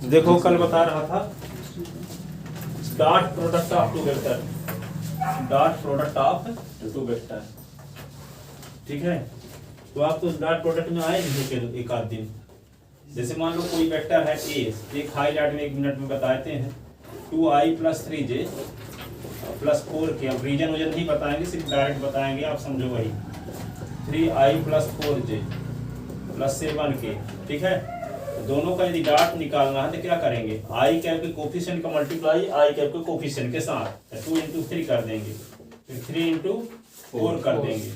देखो कल बता रहा था dot product of two vector, dot product of two vector, ठीक है। तो आप तो डॉट प्रोडक्ट में आए नहीं एक आध दिन। जैसे मान लो कोई वेक्टर है ए, एक हाईलाइट में 1 मिनट में बताते हैं 2i + 3j + 4k। अब रीजन वजन नहीं बताएंगे, सिर्फ डायरेक्ट बताएंगे, आप समझो वही 3i + 4j + 7k, ठीक है। दोनों का यदि डॉट निकालना है तो क्या करेंगे, आई कैप के कोफिशिएंट का मल्टीप्लाई आई कैप के कोफिशिएंट के साथ 2 × 3 कर देंगे, फिर 3 × 4 कर देंगे,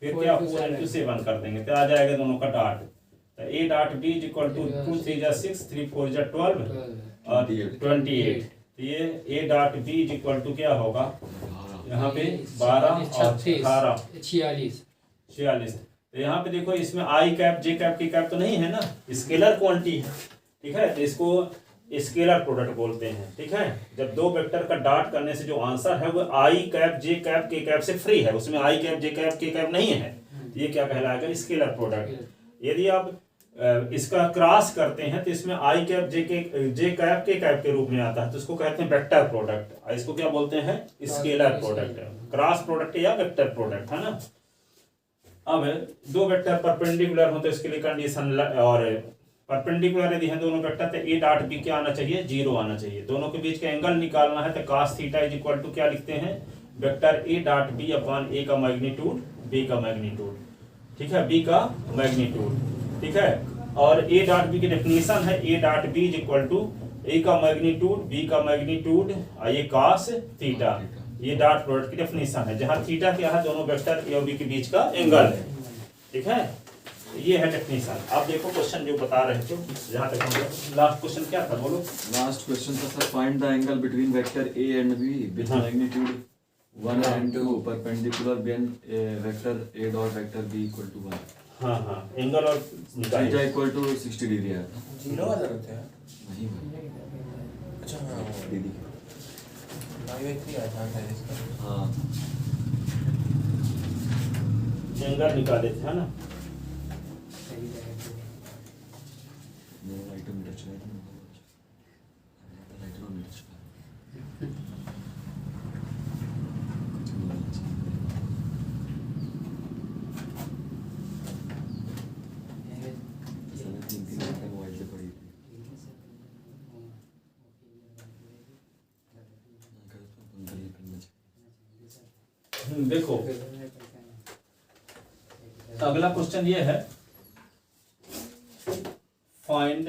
फिर क्या 4 × 7 कर देंगे, तो आ जाएगा दोनों का डॉट। तो a डॉट b = 2 3 × 6 3 4 × 12 और 28। तो ये a डॉट b = क्या होगा यहाँ पे 12 और 18 46। तो यहाँ पे देखो इसमें आई कैप जे कैप की कैप तो नहीं है ना, स्केलर क्वांटिटी है, ठीक है। तो इसको स्केलर प्रोडक्ट बोलते हैं, ठीक है। जब दो वेक्टर का डॉट करने से जो आंसर है वो आई कैप जे कैप के कैप से फ्री है, उसमें आई कैप जे कैप के कैप नहीं है, तो ये क्या कहलाएगा, स्केलर प्रोडक्ट। यदि आप इसका क्रॉस करते हैं तो इसमें आई कैप जे कैप के कैप के रूप में आता है, तो इसको कहते हैं वेक्टर प्रोडक्ट। इसको क्या बोलते हैं, स्केलर प्रोडक्ट, क्रॉस प्रोडक्ट या वेक्टर प्रोडक्ट, है ना। अब दो वेक्टर परपेंडिकुलर हो तो इसके लिए कंडीशन, और परपेंडिकुलर यदि है दोनों वेक्टर तो a डॉट b क्या आना चाहिए, 0 आना चाहिए। दोनों के बीच का एंगल निकालना है तो cos थीटा = क्या लिखते हैं, vector a dot b / a का मैग्नीट्यूड b का मैग्नीट्यूड, ठीक है, b का मैग्नीट्यूड, ठीक है। और a डॉट b की डेफिनेशन है a डॉट b = a का मैग्नीट्यूड b का मैग्नीट्यूड और ये cos थीटा, ये डॉट प्रोडक्ट की डेफिनेशन है, जहां थीटा क्या है, दोनों वेक्टर ए और बी के बीच का एंगल है, ठीक है। ये है डेफिनेशन। अब देखो क्वेश्चन जो बता रहे थे, जहां तक हम लास्ट क्वेश्चन क्या था, बोलो। लास्ट क्वेश्चन था sir, find the angle between vector a and b with magnitude 1 and 2 perpendicular when vector a dot vector b = 1। हां हां, एंगल और थीटा = 60 डिग्री है। 0 वाला होता है नहीं अच्छा हाँ दीदी हाँ एंगल निकाले थे, है ना। देखो अगला क्वेश्चन ये है, find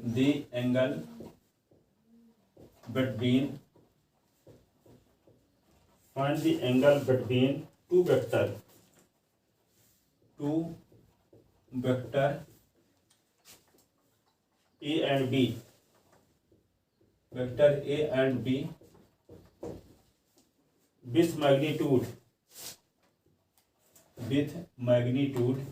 the angle between two vector a and b, vector a and b with magnitude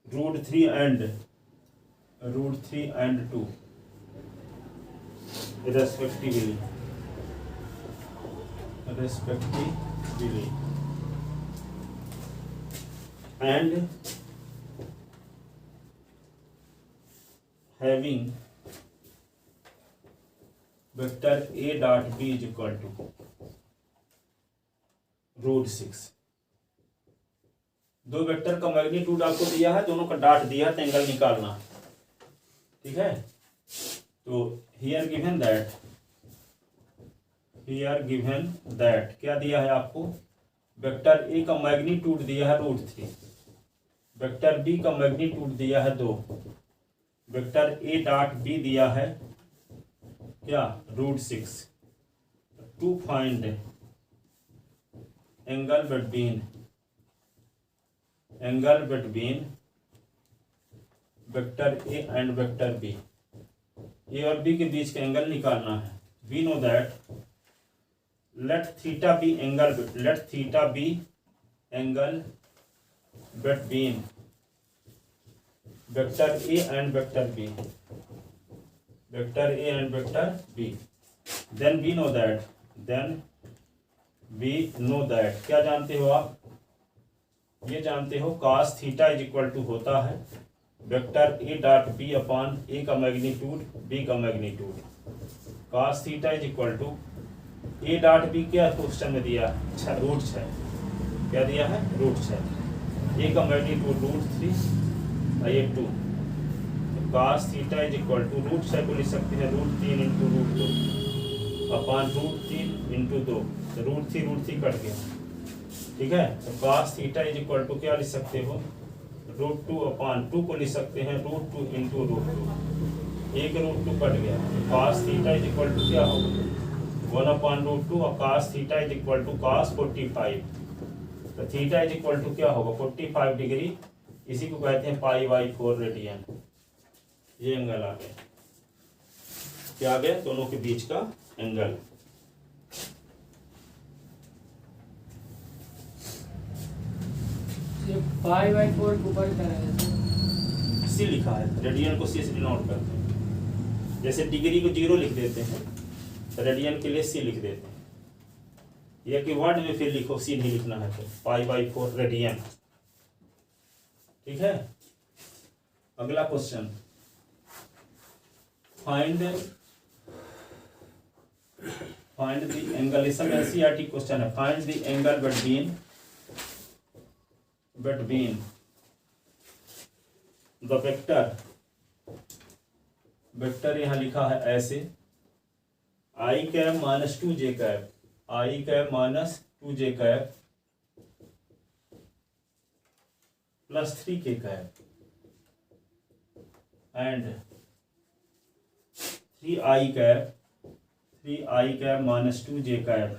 √3 and 2 respectively, and having vector a dot b = √6। दो वेक्टर का मैग्नीट्यूड आपको दिया है, दोनों का डॉट दिया है, तो एंगल निकालना है, ठीक है। तो हियर गिवन दैट क्या दिया है आपको, वेक्टर a का मैग्नीट्यूड दिया है √3, वेक्टर b का मैग्नीट्यूड दिया है 2, वेक्टर a डॉट b दिया है क्या, √6। To find angle between vector A and vector B, A और बी के बीच का एंगल निकालना है। We know that let theta be angle between vector A and vector B, then we know that क्या जानते हो आप, ये जानते हो cos theta is equal to होता है vector A dot B upon A का मैग्नीट्यूड बी का magnitude. cos theta is equal to A dot B क्या क्वेश्चन में दिया है, रूट 6 क्या दिया है, रूट 6। ए का मैग्नीट्यूड रूट 3 और ये 2। cos theta is equal to root 6 को लिख सकते हैं root 3 into root 2 upon root 3 into 2, तो रूट 3 कट गया, ठीक है। तो cos theta is equal to क्या लिख सकते हो, रूट 2 अपॉन 2 को लिख सकते हैं रूट 2 इंटू रूट 2, एक रूट 2 कट गया। तो cos theta is equal to क्या होगा 1 अपॉन रूट 2 और cos theta is equal to cos 45। तो थीटा इज इक्वल टू क्या होगा 45 डिग्री, इसी को कहते हैं π/4 रेडियन। ये एंगल आ गया, क्या आ गया, दोनों के बीच का एंगल। ये π/4 ऊपर की तरह है। सी लिखा है, रेडियन को सी से डिनोट करते हैं। जैसे डिग्री को 0 लिख देते हैं, तो रेडियन के लिए सी लिख देते हैं। या कि वर्ड में फिर लिखो, सी नहीं लिखना है तो π/4 रेडियन, ठीक है। अगला क्वेश्चन, फाइंड द एंगल, इसमें एनसीईआरटी क्वेश्चन है। Find the angle between the vector यहां लिखा है ऐसे, i cap minus 2j cap, i cap minus 2j cap plus 3k cap and 3i cap minus 2j cap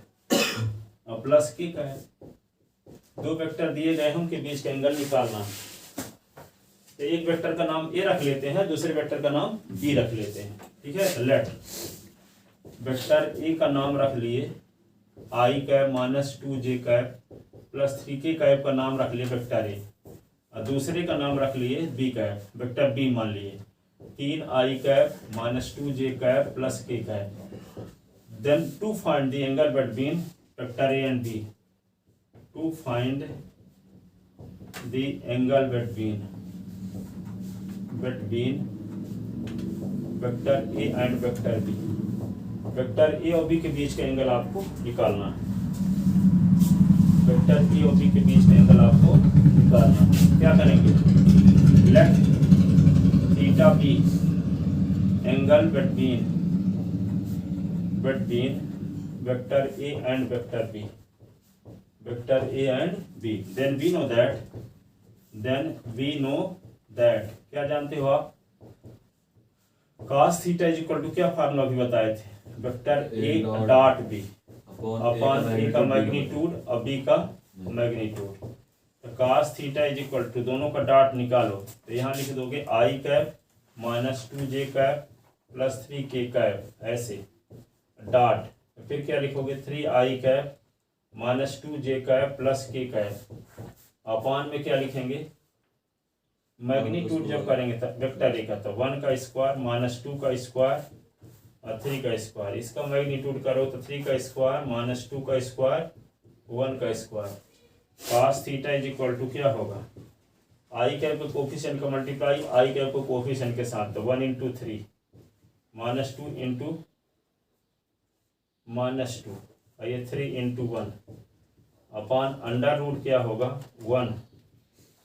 और plus k cap. दो vector दिए गए हैं, उनके बीच का एंगल निकालना। तो एक वेक्टर का नाम ए रख लेते हैं, दूसरे वेक्टर का नाम बी रख लेते हैं, ठीक है। लेट वेक्टर ए का नाम रख लिए i cap minus 2j cap plus 3k cap का नाम रख लिए वेक्टर ए, और दूसरे का नाम रख लिए बी कैप, वेक्टर बी मान लिए 3i cap minus 2j cap plus k cap. Then to find the angle between vector A and B, to find the angle between vector A and vector B। Vector A और B के बीच का angle आपको निकालना है। Vector A और B के बीच का एंगल आपको निकालना है। क्या करेंगे, let theta be angle between vector A and vector B, vector A and B। then we know that क्या जानते हो आप, cos theta is equal to क्या फार्मूला भी बताए थे, vector A dot B upon A का मैग्नीट्यूड और B का मैग्नीट्यूड। तो cos theta is equal to, दोनों का डॉट निकालो, तो यहाँ लिख दोगे i cap minus 2j cap plus 3k cap, ऐसे डॉट। तो फिर क्या लिखोगे 3i cap minus 2j cap plus k cap, upon में क्या लिखेंगे, मैग्नीट्यूड जब करेंगे तब वेक्टर ए का, तो 1 का स्क्वायर माइनस 2 का स्क्वायर और 3 का स्क्वायर। इसका मैग्नीट्यूड करो तो 3 का स्क्वायर माइनस 2 का स्क्वायर 1 का square. cos theta is equal to क्या होगा, आई कैप के कोफिशिएंट का मल्टीप्लाई आई कैप को कोफिशिएंट के साथ, तो 1 इंटू 3 माइनस 2 इंटू माइनस 2 और ये 3 इंटू 1 अपॉन अंडर रूट क्या होगा 1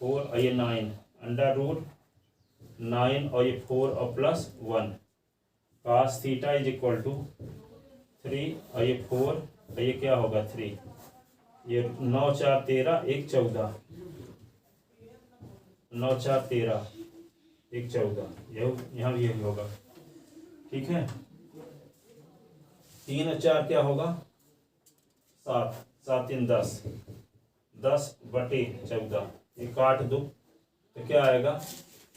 4 और ये 9 अंडर रूट 9 और ये 4 और plus 1। cos theta is equal to 3 और ये 4 और ये क्या होगा 3, ये 9 4 13 1 14, 9 4 13 1 14, यहाँ भी यही होगा, ठीक है। 3 और 4 क्या होगा 7, 7 3 10, 10/14, ये काट दो तो क्या आएगा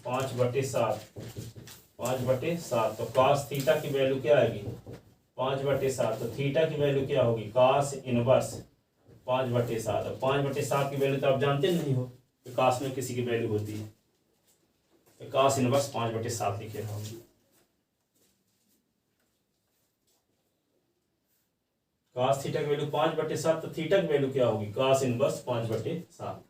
5/7, 5/7। तो cos थीटा की वैल्यू क्या आएगी 5/7। तो थीटा की वैल्यू क्या होगी cos इनवर्स 5/7। 5/7 की वैल्यू तो आप जानते नहीं हो कि cos में किसी की वैल्यू होती है, तो cos इनवर्स 5/7 लिखे होंगे। cos थीटा की वैल्यू 5/7, तो थीटा की वैल्यू क्या होगी cos इनवर्स 5/7।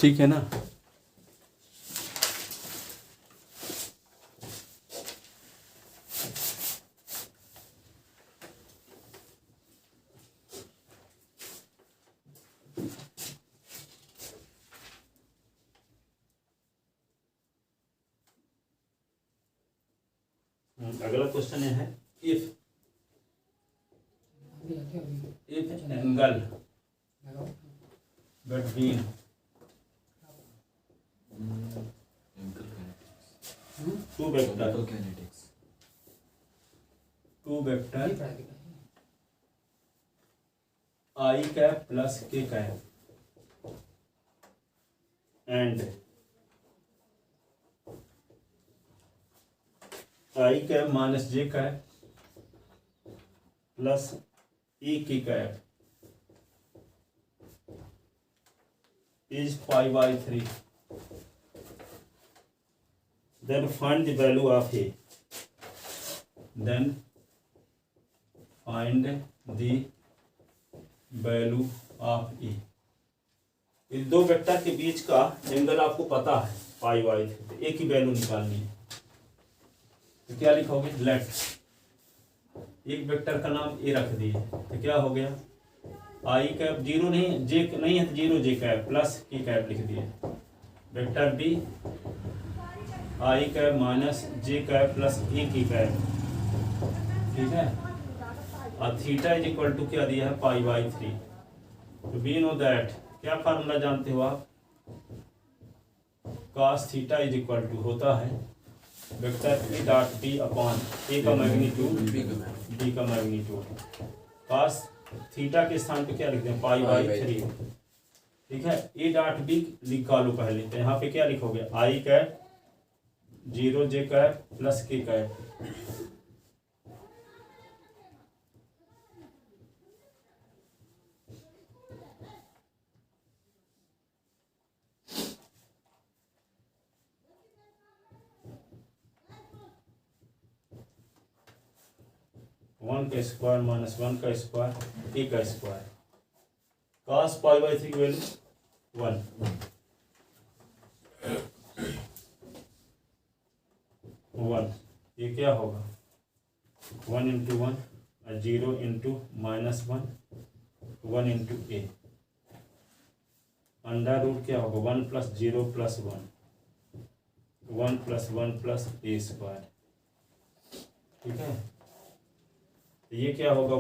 ठीक है ना। अगला क्वेश्चन है इफ अभी आते हैं अभी इफ एंगल लगाओ between Chemical kinetics. two vector Chemical kinetics. two vector ये पढ़ा दिया I cap plus k cap and I cap minus j cap plus ई k cap is pi by 3, then find the value of A, then find the value of E। इन दो vector के बीच का angle आपको पता है पाई by 3, तो ए की वैल्यू निकालनी है। तो क्या लिखोगे, लेट एक वेक्टर का नाम ए रख दिए, तो क्या हो गया आई कैप जीरो नहीं जे नहीं है तो zero j cap plus k cap लिख दिए। Vector B i cap minus j cap plus A k cap, ठीक है। और थीटा इज इक्वल टू क्या दिया है पाई बाई 3। तो वी नो दैट, क्या फार्मूला जानते हो आप, cos theta is equal to होता है vector A dot B upon A का मैग्नीट्यूड बी का मैग्नीट्यूड। cos थीटा के स्थान पे क्या लिखते हैं पाई बाई 3, ठीक है। ए डॉट बी निकालो पहले, तो यहाँ पे क्या लिखोगे आई cap zero j cap plus k cap, one का स्क्वायर माइनस वन का स्क्वायर ए का स्क्वायर, cos पाई बाई 3 की वैल्यू 1, ये क्या होगा 1 इंटू 1 और 0 इंटू माइनस 1 1 इंटू ए, अंडर रूट क्या होगा 1 plus 0 plus 1 plus 1 plus A square, ठीक है। तो ये क्या होगा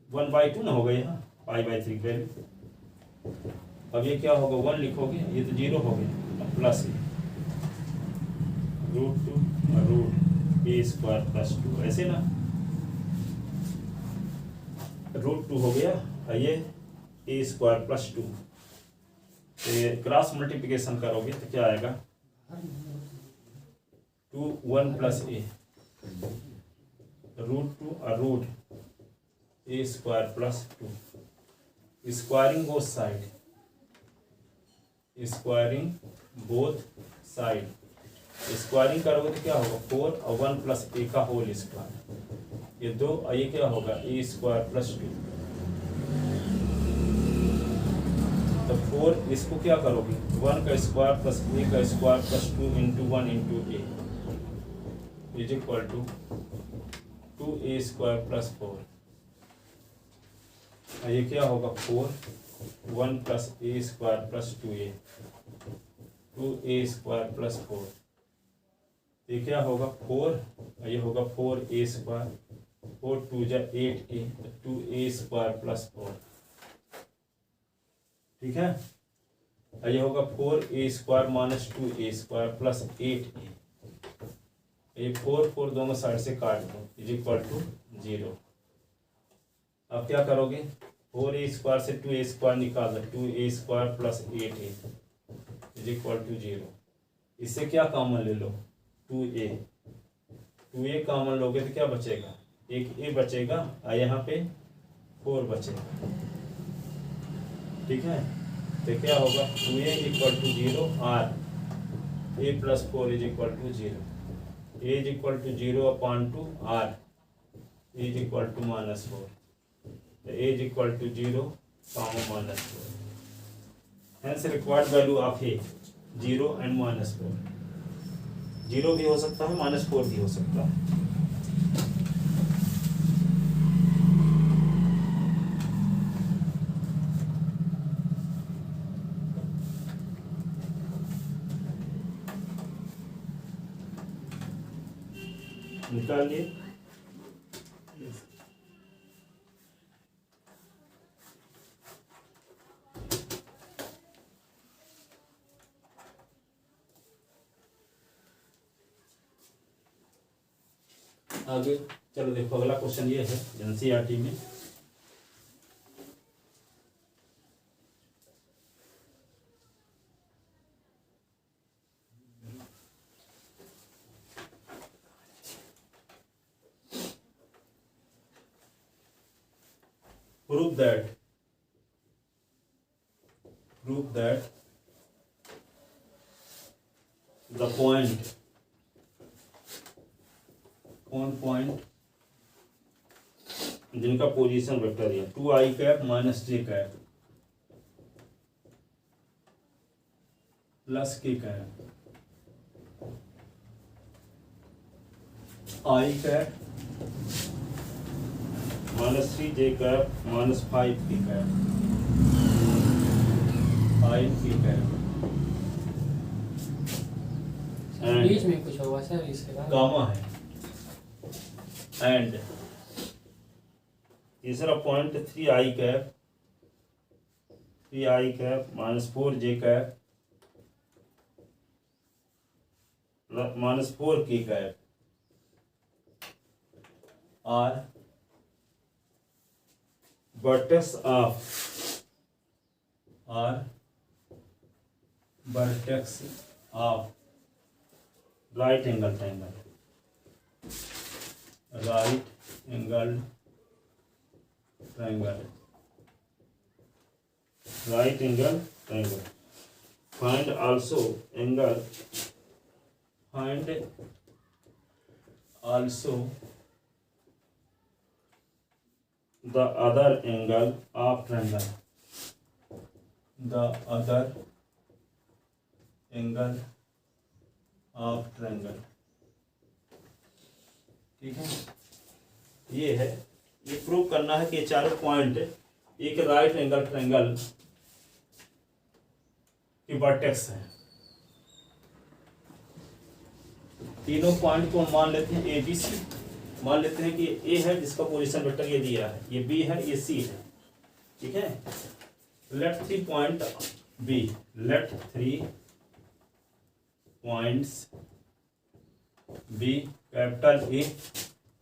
1 बाई 2 ना होगा यहाँ पाई बाई 3 वैल्यू। अब ये क्या होगा 1 लिखोगे, ये तो 0 हो गया, अब plus root A square plus 2, ऐसे ना √2 हो गया, और ये ए स्क्वायर प्लस 2। तो ये क्रॉस मल्टीप्लिकेशन करोगे तो क्या आएगा 2 1 प्लस ए √2 और root A square plus 2, squaring both side, squaring both side, squaring करोगे तो क्या होगा 4 और 1 प्लस ए का होल स्क्वायर, ये 2 और ये क्या होगा ए स्क्वायर प्लस 2। तो 4 इसको क्या करोगे 1 का स्क्वायर प्लस ए का square plus 2 into 1 into A is equal to 2a square plus 4, और ये क्या होगा 4 1 plus A square plus 2a 2a square plus 4, ये क्या होगा 4 और ये होगा 4a स्क्वायर, 4 2 जा 8a, 2a स्क्वायर प्लस 4, ठीक है। और ये होगा 4a square minus 2a square plus 8a, ये 4 दोनों साइड से काट दो इज इक्वल टू 0। अब क्या करोगे 4a स्क्वायर से 2a स्क्वायर निकाल दो, 2a square plus 8a is equal to 0। इससे क्या कॉमन ले लो 2a कॉमन लोगे तो क्या बचेगा, एक a बचेगा और यहाँ पे 4 बचेगा, ठीक है। तो क्या होगा 2a इक्वल टू 0 और a plus 4 is equal to 0, a is equal to 0 upon 2 r is equal to -4, तो a is equal to 0 comma -4। Hence required value of A 0 and -4. 0 भी हो सकता है, -4 भी हो सकता है. निकालिए. आगे चलो देखो, अगला क्वेश्चन ये है एनसीईआरटी में. prove that the point जिनका पोजीशन वेक्टर है 2i cap minus j cap plus k cap i cap -3j cap -5k cap i k cap बीच में कुछ होगा सर इसके बाद गामा है. एंड तीसरा point 3i cap -4j cap -4k cap are vertex of right angle triangle. Find also the other angle of triangle. ठीक है. ये है, ये प्रूव करना है कि ये चारों पॉइंट एक राइट एंगल ट्रायंगल की वर्टेक्स है. तीनों पॉइंट को मान लेते हैं ए बी सी. मान लेते हैं कि ए है जिसका पोजीशन वेक्टर ये दिया है, ये बी है, ये सी है. ठीक है. Let 3 point B, let 3 points B, capital A,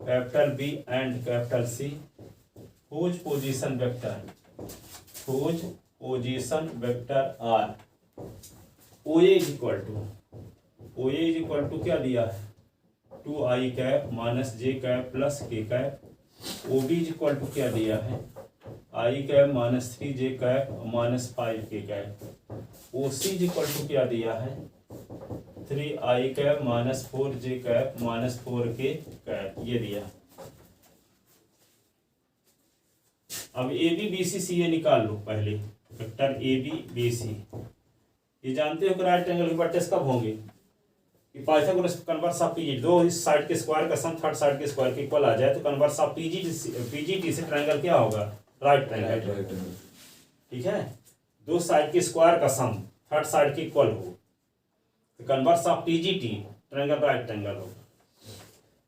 capital B and capital C whose position vector are OA is equal to क्या दिया है 2i cap minus j cap plus k cap. OB is equal to क्या दिया है i cap minus 3j cap minus 5k cap. OC is equal to क्या दिया है 3i cap minus 4j cap minus 4k cap. ये दिया. अब ए B B सी सी ए निकाल लो. पहले vector A B B C. ये जानते हो कि राइट एंगल की वर्टेक्स कब होंगे कि पाइथागोरस कन्वर्स ऑफ पीजी, दो इस साइड के स्क्वायर का सम थर्ड साइड के स्क्वायर के इक्वल आ जाए तो कन्वर्स ऑफ पीजीटी से ट्रायंगल क्या होगा राइट ट्रायंगल. ठीक है. दो साइड के स्क्वायर का सम थर्ड साइड के इक्वल हो तो converse of PGT triangle right triangle होगा.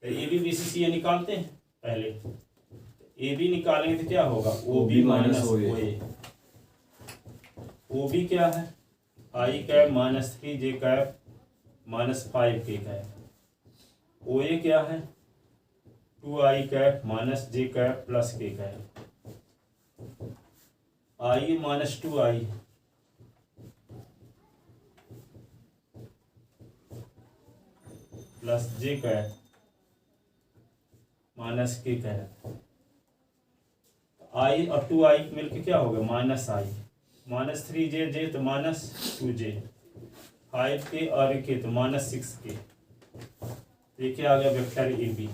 तो ए बी बी सी सी ए निकालते हैं. पहले ए बी निकालेंगे तो क्या होगा O B minus O A. O B क्या है i cap minus 3j cap minus 5k cap. O A क्या है 2i cap minus j cap plus k cap. I minus 2i plus j cap minus k cap. I और 2i मिलके क्या होगा minus आई, minus 3j तो minus 2j, 5k और k तो minus 6k. ये क्या आ गया vector A B.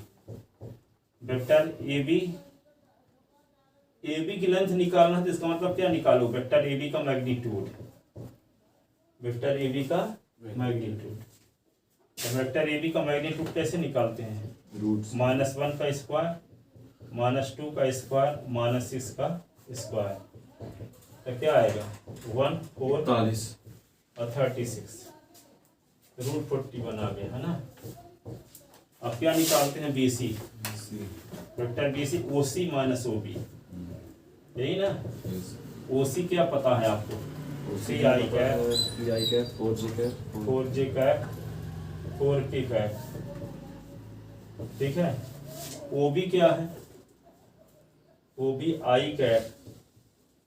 Vector A B की लेंथ निकालना है तो इसका मतलब क्या निकालो वेक्टर ए बी का मैग्नीट्यूड. वेक्टर ए बी का मैग्नीट्यूड। तो वेक्टर ए बी का मैग्नीट्यूड कैसे निकालते हैं? रूट्स -1 का स्क्वायर, -2 का स्क्वायर, -6 का स्क्वायर, तो क्या आएगा? 1 4 41 और 36, √41 आ गया है ना। अब क्या निकालते हैं? B C, vector B C O C minus O B, यही ना। ओ सी क्या पता है आपको? 3i cap, 3i cap 4j cap 4j cap, 4k cap, ठीक है। ओ बी क्या है? O B i cap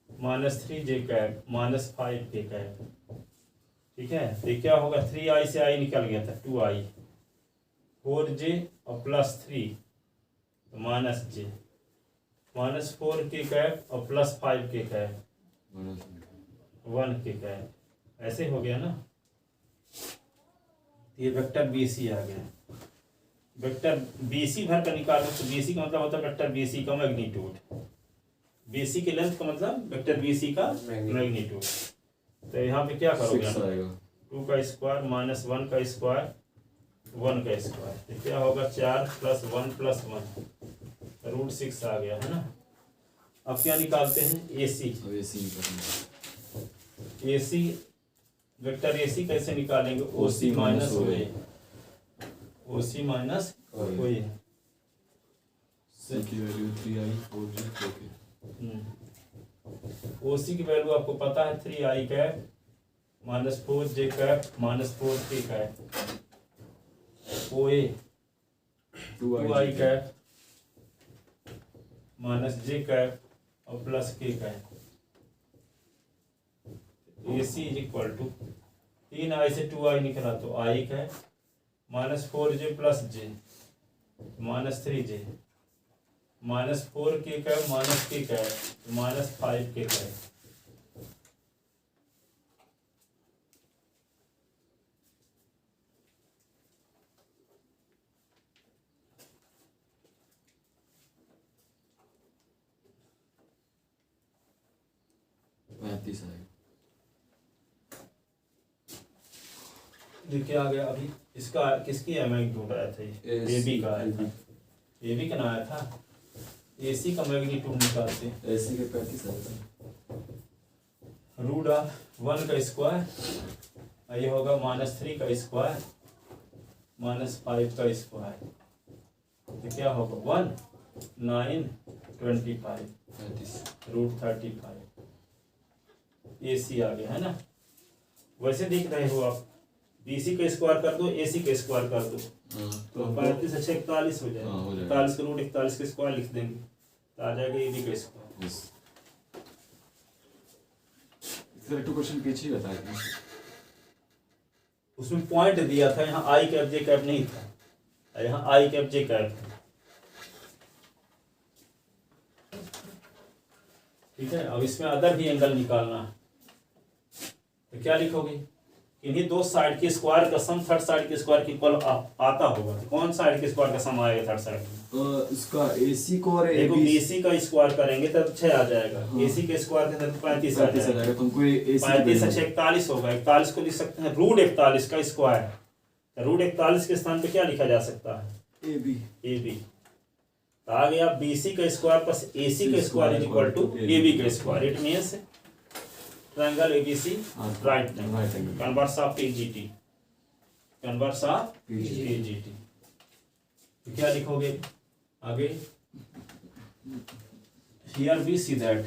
-3j cap -5k cap, ठीक है। तो ये क्या होगा? 3i से i निकल गया था, 2i, 4j और +3 तो -j, -4k कैप और +5k कैप 1k कैप, ऐसे हो गया ना। ये वेक्टर बी सी आ गया। वेक्टर बी सी भर कर निकालो तो बी सी का मतलब होता है वेक्टर बी सी का मैग्नीट्यूड, बी सी की लेंथ का मतलब वेक्टर बी सी का मैग्नीट्यूड। तो यहाँ पे क्या करोगे? 6 आएगा 2 का स्क्वायर -1 का स्क्वायर 1 का स्क्वायर, तो क्या होगा? 4 + 1 + 1 √6 आ गया है ना। अब क्या निकालते हैं? ए सी। अब ये सी करना ए सी, वेक्टर ए सी कैसे निकालेंगे? ओ C minus O A, O C minus O ए। सी की वैल्यू 3i 4j 4k ओ सी की वैल्यू आपको पता है 3i cap -4j cap -4k cap, O A 2i cap -j cap और +k cap. A C is equal to 3i से 2i निकला तो i cap -4j + j -3j -4k cap -k cap -5k cap. आएगा। देखिए आ गया। अभी इसका किसकी मैग्नीट्यूड आया था? ए बी का आया था, ए बी का ना आया था। ए सी का मैग्नीट्यूड निकालते हैं। ए सी के 35 आएगा √1 का स्क्वायर, ये होगा -3 का स्क्वायर -5 का स्क्वायर, तो क्या होगा? 1 9 25 √35। ए सी आ गया है ना। वैसे देख रहे हो आप, बी सी का स्क्वायर कर दो, ए सी का स्क्वायर कर दो, तो 35 से 41 हो जाएगा। 41 का √41 का स्क्वायर लिख देंगे तो आ जाएगा ए बी का स्क्वायर। सर 2 क्वेश्चन पीछे ही बताया था, उसमें पॉइंट दिया था, यहाँ आई कैप जे कैप नहीं था, यहाँ आई कैप जे कैप था, ठीक है। अब इसमें अदर भी एंगल निकालना है, तो क्या लिखोगे? इन्हीं दो साइड के स्क्वायर का सम थर्ड साइड के स्क्वायर के इक्वल आता होगा, तो कौन साइड के स्क्वायर का सम आएगा थर्ड साइड में? इसका AC को और देखो BC का स्क्वायर करेंगे तब 6 आ जाएगा, हाँ। AC के स्क्वायर के अंदर 35 आ जाएगा, तुमको AC 35 से 41 होगा। 41 को लिख सकते हैं √41 का स्क्वायर, √41 के स्थान पे क्या लिखा जा सकता है? AB। तो आ गया BC का स्क्वायर प्लस AC का square is equal to AB का square. It means triangle ABC right angle, converse of PGT, converse of PGT। तो क्या लिखोगे आगे? Here we see that,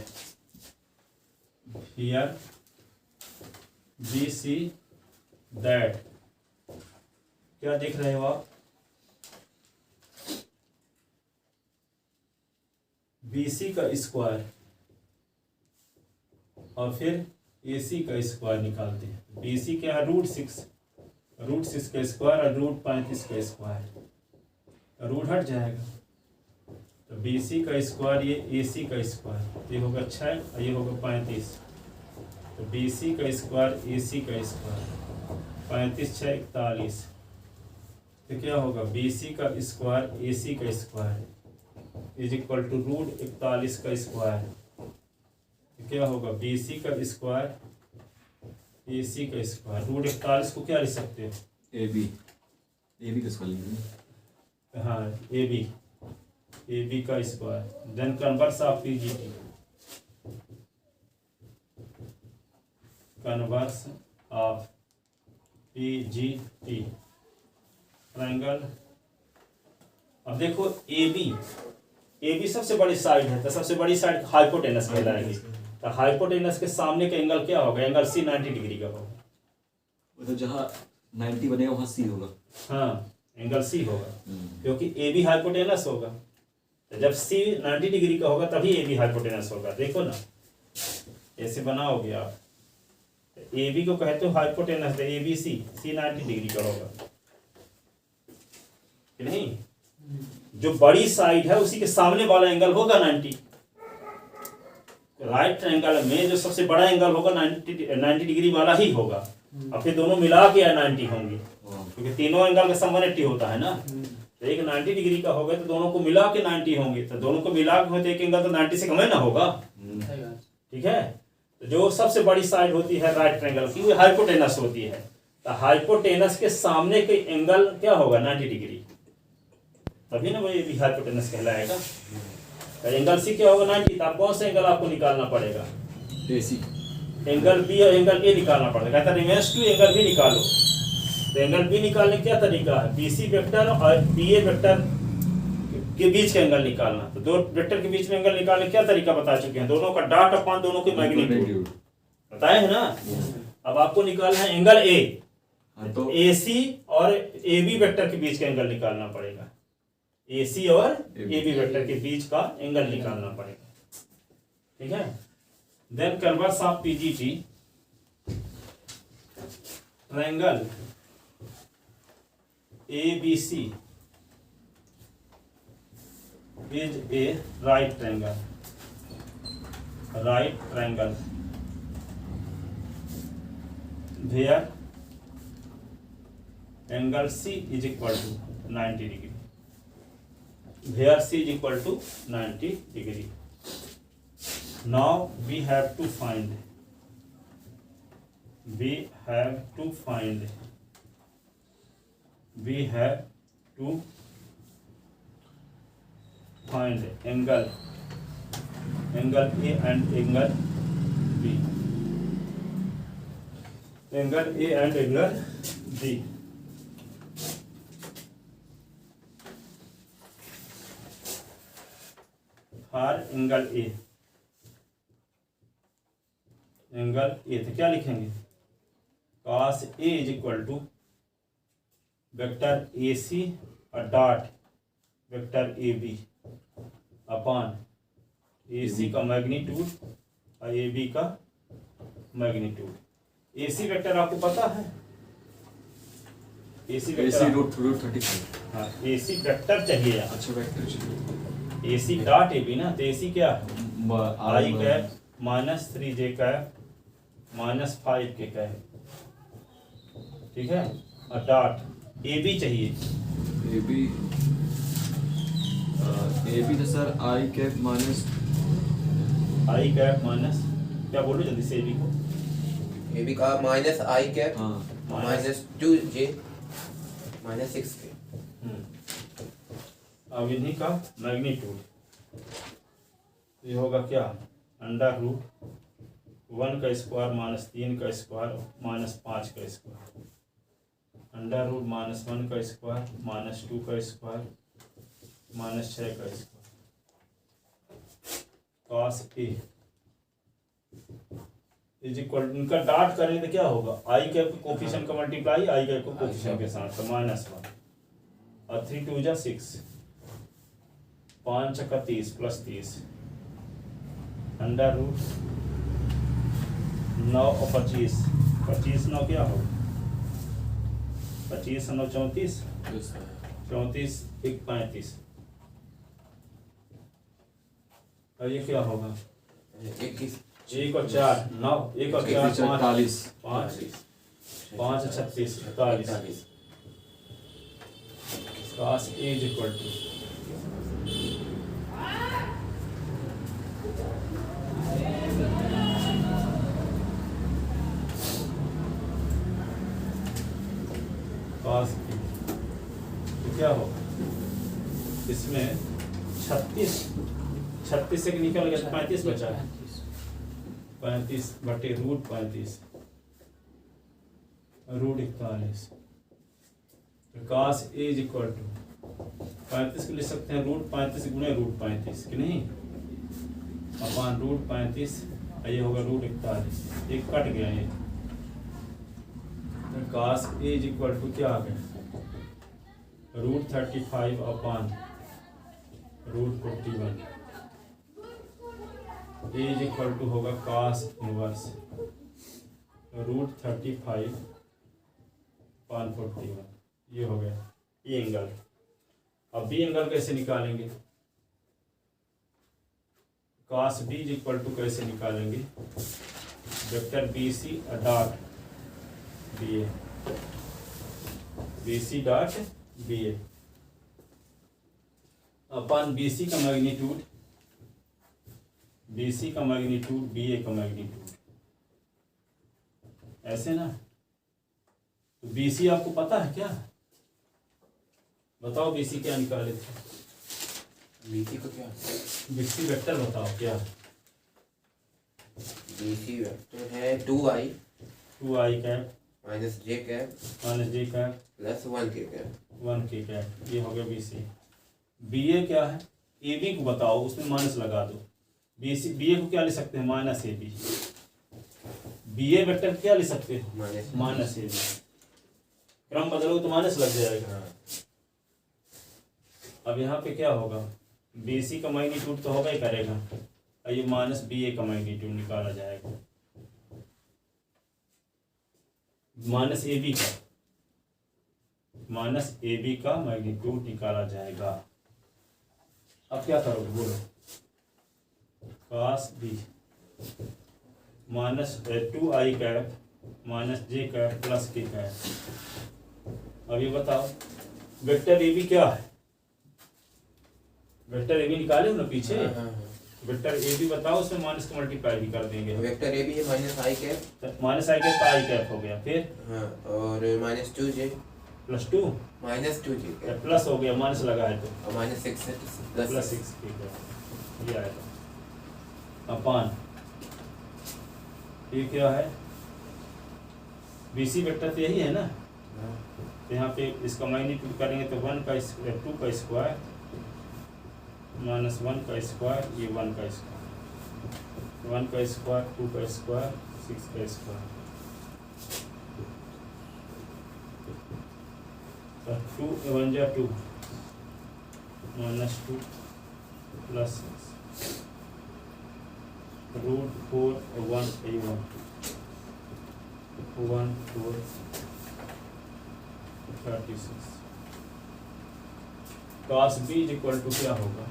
here we see that, क्या देख रहे हो आप? BC का स्क्वायर और फिर AC का स्क्वायर निकालते हैं। BC क्या है? √6 का स्क्वायर और √35 का स्क्वायर, रूट हट जाएगा, तो BC का स्क्वायर ये AC का स्क्वायर, ये होगा 6 और ये होगा 35, तो BC का स्क्वायर AC का स्क्वायर 35 6 41, तो क्या होगा? BC का स्क्वायर AC का स्क्वायर इज इक्वल टू √41 का स्क्वायर, क्या होगा? BC का स्क्वायर AC का स्क्वायर रूट 41 को क्या लिख सकते हो? AB किसका लिखेंगे? हाँ AB का square then converse of PGT, converse of PGT triangle. अब देखो AB सबसे बड़ी साइड है, तो सबसे बड़ी साइड हाइपोटेनस कहलाएगी। तो हाइपोटेनस के सामने का एंगल क्या होगा? एंगल C 90 डिग्री का होगा। मतलब जहाँ 90 बनेगा वहाँ C होगा। हाँ, एंगल C होगा क्योंकि AB हाइपोटेनस होगा। तो जब C 90 डिग्री का होगा तभी AB हाइपोटेनस होगा। देखो ना, ऐसे बनाओगे आप, AB को कहते हो हाइपोटेनस, तो ABC C 90 डिग्री का होगा कि नहीं? जो बड़ी साइड है उसी के सामने वाला एंगल होगा 90। राइट ट्रायंगल में जो सबसे बड़ा एंगल होगा 90 डिग्री वाला ही होगा। अब फिर दोनों मिला के 90 होंगे क्योंकि तीनों एंगल का सम 180 होता है ना। तो एक 90 डिग्री का होगा तो दोनों को मिला के 90 होंगे। तो दोनों को मिला के हो तो एक एंगल तो 90 से कम है ना होगा। ठीक है, तो जो सबसे बड़ी साइड होती है राइट ट्रायंगल की वो हाइपोटेनस होती है। तो हाइपोटेनस के सामने के एंगल क्या होगा? 90 डिग्री, तभी ना वो ये भी हाइपोटेनस कहलाएगा। एंगल C क्या होगा? 90। तो आप कौन सा एंगल आपको निकालना पड़ेगा? AC। एंगल B और एंगल A निकालना पड़ेगा। कहता है रिमेंस टू एंगल B निकालो। तो एंगल B निकालने का क्या तरीका है? BC वेक्टर और BA वेक्टर के बीच का एंगल निकालना। तो दो वेक्टर के बीच में एंगल निकालने का क्या तरीका बता चुके हैं? दोनों का डॉट अपॉन दोनों की मैग्नीट्यूड बताए है ना। अब आपको निकालना है एंगल A, तो AC और AB वेक्टर के बीच का एंगल निकालना पड़ेगा। AC और AB वेक्टर के बीच का एंगल निकालना पड़ेगा। ठीक है, then converse of PGT triangle ABC is a right triangle where angle C is equal to 90 degree. Where C is equal to 90 degree. Now we have to find angle A and angle B. Angle A and angle B. For angle A तो क्या लिखेंगे? cos A is equal to vector AC और dot vector AB upon AC का magnitude और AB का magnitude. AC vector आपको पता है? AC vector root 35। हाँ, AC वेक्टर चाहिए यहाँ। अच्छा, वेक्टर चाहिए। AC डॉट AB ना, तो AC क्या है? I cap minus 3J cap minus 5K cap. ठीक है, और डॉट AB चाहिए। AB तो सर I कैप माइनस क्या बोलो जल्दी से AB को। AB का minus I cap minus 2J minus 6K। अब इन्हीं का मैग्नीट्यूड ये होगा क्या? अंडर रूट 1 का स्क्वायर माइनस 3 का स्क्वायर माइनस 5 का स्क्वायर, अंडर रूट माइनस 1 का स्क्वायर माइनस 2 का स्क्वायर माइनस 6 का square. cos A is equal, इनका डॉट करेंगे तो क्या होगा? आई कैप के कोफिशिएंट का मल्टीप्लाई आई कैप के कोफिशिएंट के साथ, तो माइनस 1 और 3 2 जा 6, 5 का 30 प्लस 30 अंडर रूट 9 और 25, 25 9 क्या होगा? 25 9 34, 34 1 35। और ये क्या होगा? 21 1 और 4 9, 1 और 4 48, 5 5 36 48। cos A is equal to cos B, तो क्या होगा इसमें 36 से निकल गया तो 35 बचा है, 35 बटे root 35 root 41। cos A is equal to 35 को लिख सकते हैं रूट 35 गुणे रूट 35 कि नहीं, अपान रूट 35, ये होगा रूट 41, एक कट गया ये। cos A is equal to क्या आ गया root 35 upon root 41। A is equal to होगा cos इनवर्स रूट 35 अपान 41, ये हो गया ये एंगल। अब बी एंगल कैसे निकालेंगे, cos B is equal to कैसे निकालेंगे, vector BC dot BA, BC dot BA upon BC का मैग्नीट्यूड, BC का मैग्नीट्यूड BA का मैग्नीट्यूड, ऐसे ना। तो BC आपको पता है क्या, बताओ BC क्या निकाले थे, BC को क्या, BC वेक्टर बताओ क्या, BC वेक्टर है 2i 2i cap minus j cap minus j cap plus 1k cap 1k cap, ये हो गया BC। BA क्या है, AB को बताओ उसमें माइनस लगा दो, BA को क्या ले सकते हैं माइनस AB, BA वेक्टर क्या ले सकते हैं माइनस AB, क्रम बदलोगे तो माइनस लग जाएगा। अब यहाँ पे क्या होगा, BC का मैग्नीट्यूड तो होगा ही करेगा, और ये माइनस BA का मैग्नीट्यूड निकाला जाएगा, माइनस AB का मैग्नीट्यूड निकाला जाएगा। अब क्या करोगे बोलो, cos B minus 2i cap minus j cap plus k cap. अब ये बताओ वेक्टर AB क्या है, वेक्टर AB निकाले हो ना पीछे, वेक्टर AB बताओ उसमें माइनस का मल्टीप्लाई भी कर देंगे, वेक्टर AB है minus i cap minus i cap का i कैप हो गया, फिर हाँ और minus 2j plus 2 minus 2j cap plus हो गया, माइनस लगा है तो और माइनस 6 है प्लस 6, ठीक है ये आएगा अपान, ये क्या है BC वेक्टर तो यही है ना, तो यहाँ पे इसका मैग्नीट्यूड करेंगे तो 1 का 2 का स्क्वायर माइनस 1 का स्क्वायर, ये 1 का स्क्वायर, 1 का स्क्वायर 2 का स्क्वायर 6 का स्क्वायर, तो 2 1 जा 2 minus 2 plus 6 root 4 1 1 1 4 36। cos B is equal to क्या होगा,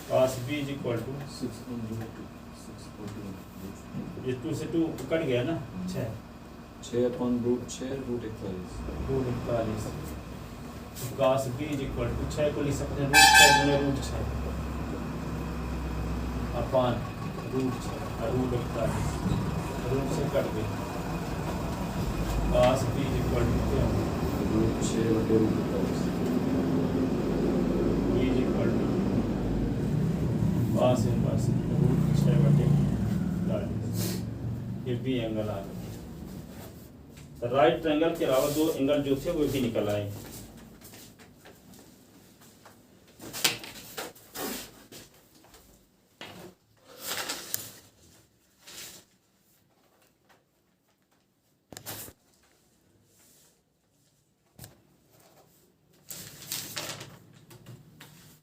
cos B is equal to 6 ये 2 से 2 कट गया ना, 6 upon root 6 root 41 root 41। cos B is equal to 6 को लिख सकते हैं रूट 6 गुणे रूट 6 अपान रूट 6 और रूट 41, रूट से कट गया, cos B is equal to क्या होगा रूट 6 बटे root 41 is equal to cos inverse root 6 बटे 41, ये भी एंगल आ गया। राइट ट्रायंगल के अलावा दो एंगल जो थे वो भी निकल आए।